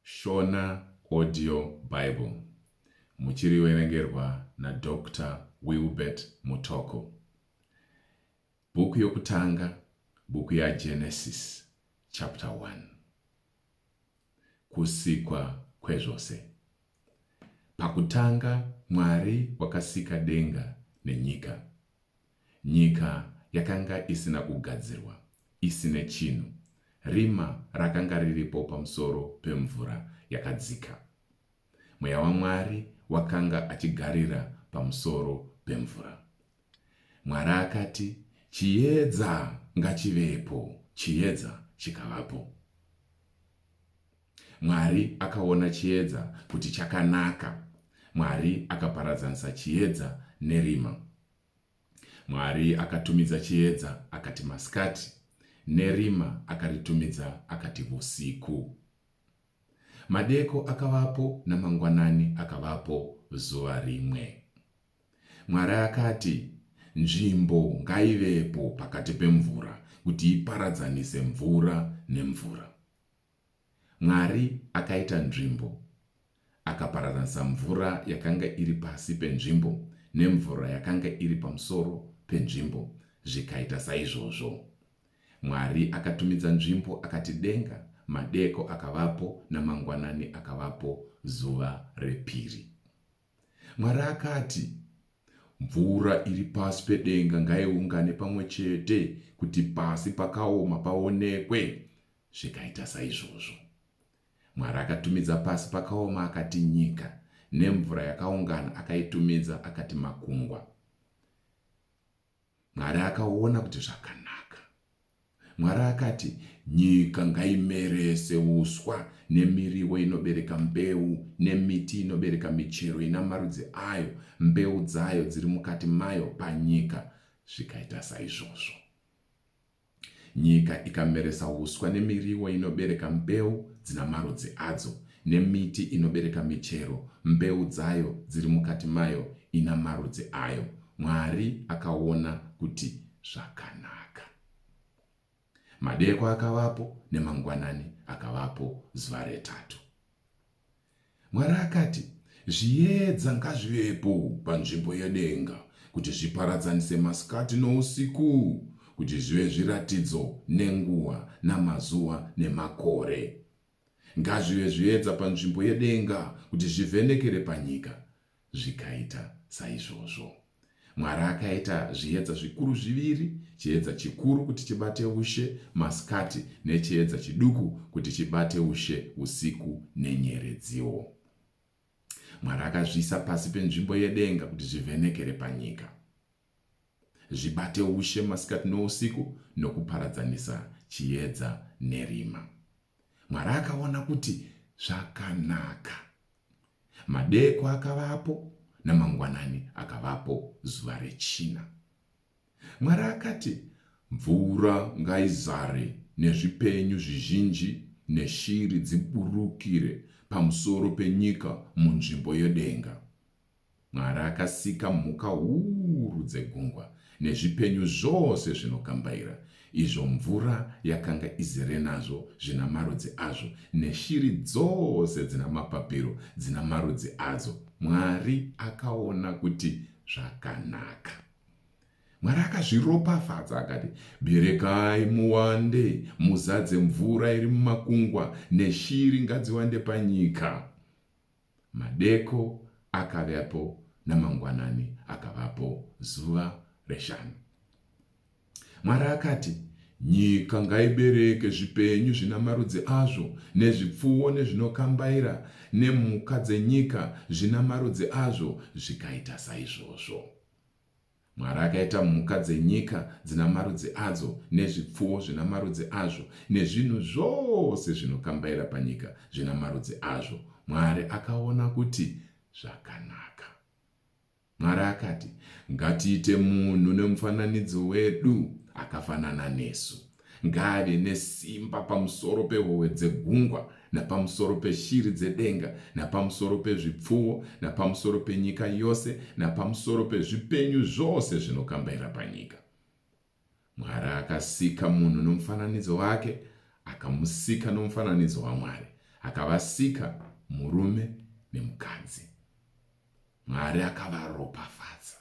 Shona Audio Bible, muchiriwerengerwa naDr. Wilbert Mutoko. Bhuku yokutanga, bhuku yaGenesis, chapter 1. Kusikwa kwezvose. Pakutanga, Mwari wakasika denga nenyika. Nyika yakanga isina kugadzirwa, isine chinhu. Rima rakanga riripo pamusoro pemvura yakadzika. Mweya waMwari wakanga achigarira pamusoro pemvura. Mwari akati, chiedza ngachivepo, chiedza chikavapo. Mwari akaona chiedza kuti chakanaka. Mwari akaparadzanisa chiedza nerima. Mwari akatumidza chiedza akati masikati, nerima akaritumidza akati usiku. Madeko akavapo namangwanani akavapo zuva rimwe. Mwari akati, nzvimbo ngaivepo pakati pemvura kuti iparadzanise mvura nemvura. Mwari akaita nzvimbo, akaparadzanisa mvura yakanga iri pasi penzvimbo nemvura yakanga iri pamusoro penzvimbo, zvikaita saizvozvo. Mwari akatumidza nzvimbo akati denga, madeko akavapo namangwanani akavapo zuva repiri. Mwari akati, mvura iri pasi pedenga ngaiungane pamwe chete kuti pasi pakaoma paonekwe, zvikaita saizvozvo. Mwari akatumidza pasi pakaoma akati nyika, nemvura yakaungana akaitumidza akati makungwa. Mwari akaona kuti zvakanaka. Mwari akati, nyika ngaimerese uswa nemiriwo inobereka mbeu nemiti inobereka michero ina marudzi ayo, mbeu dzayo dziri mukati mayo panyika, zvikaita saizvozvo. Nyika ikameresa uswa nemiriwo inobereka mbeu dzina marudzi adzo, nemiti inobereka michero, mbeu dzayo dziri mukati mayo ina marudzi ayo. Mwari akaona kuti zvakanaka. Madeko akavapo nemangwanani akavapo zuva retatu. Mwari akati, zviedza ngazvivepo panzvimbo yedenga kuti zviparadzanise masikati nousiku, kuti zvive zviratidzo nenguva namazuva nemakore. Ngazvive zviedza panzvimbo yedenga kuti zvivhenekere panyika, zvikaita saizvozvo. Mwari akaita zviedza zvikuru zviviri, chiedza chikuru kuti chibate ushe masikati, nechiedza chiduku kuti chibate ushe usiku nenyeredziwo. Mwari akazviisa pasi penzvimbo yedenga kuti zvivhenekere panyika, zvibate ushe masikati nousiku nokuparadzanisa chiedza nerima. Mwari akaona kuti zvakanaka. Madeko akavapo namangwanani akavapo zuva rechina. Mwari akati, mvura ngaizare nezvipenyu zvizhinji neshiri dziburukire pamusoro penyika munzvimbo yedenga. Mwari akasika mhuka huru dzegungwa nezvipenyu zvose zvinokambaira, izvo mvura yakanga izere nazvo zvina marudzi azvo, neshiri dzose dzina mapapiro dzina marudzi adzo. Mwari akaona kuti zvakanaka. Mwari akazviropafadza akati, berekai muwande, muzadze mvura iri mumakungwa, neshiri ngadziwande panyika. Madeko akavapo namangwanani akavapo zuva reshanu. Mwari akati, nyika ngaibereke zvipenyu zvina marudzi azvo, nezvipfuwo nezvinokambaira, nemhuka dzenyika zvina marudzi azvo, zvikaita saizvozvo. Mwari akaita mhuka dzenyika dzina marudzi adzo, nezvipfuwo zvina marudzi azvo, nezvinhu zvose zvinokambaira panyika zvina marudzi azvo. Mwari akaona kuti zvakanaka. Mwari akati, ngatiite munhu nemufananidzo wedu akafanana nesu. Ngave nesimba pamusoro pehowe dzegungwa, napamusoro peshiri dzedenga, napamusoro pezvipfuwo, napamusoro penyika yose, napamusoro pezvipenyu zvose zvinokambaira panyika. Mwari akasika munhu nomufananidzo wake, akamusika nomufananidzo waMwari. akavasika murume nemukadzi. Mwari akavaropafadza.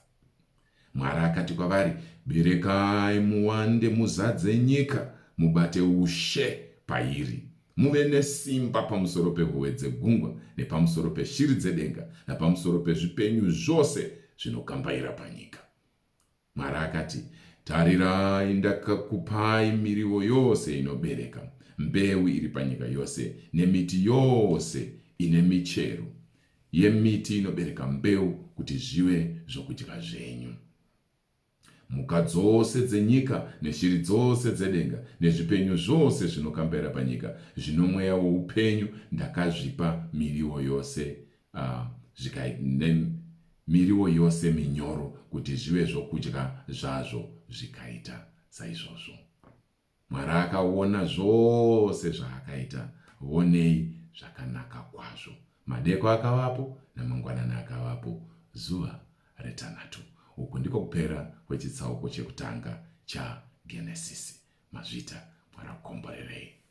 Mwari akati kwavari, berekai muwande, muzadze nyika, mubate ushe pairi, muve nesimba pamusoro pehove dzegungwa nepamusoro peshiri dzedenga napamusoro pezvipenyu zvose zvinokambaira panyika. Mwari akati, tarirai, ndakakupai miriwo yose inobereka, mbeu iri panyika yose, nemiti yose ine michero yemiti inobereka mbeu, kuti zvive zvokudya zvenyu. Mhuka dzose dzenyika neshiri dzose dzedenga nezvipenyu zvose zvinokambaira panyika zvino mweya woupenyu ndakazvipa miriwo yose, miriwo yose minyoro, kuti zvive zvokudya zvazvo zvikaita saizvozvo. Mwari akaona zvose zvaakaita, vonei zvakanaka kwazvo. Madeko akavapo namangwanani akavapo, zuva retanhatu. Uku ndiko kupera kwechitsauko chekutanga chaGenesisi. Mazvita Mwari akukomborerei.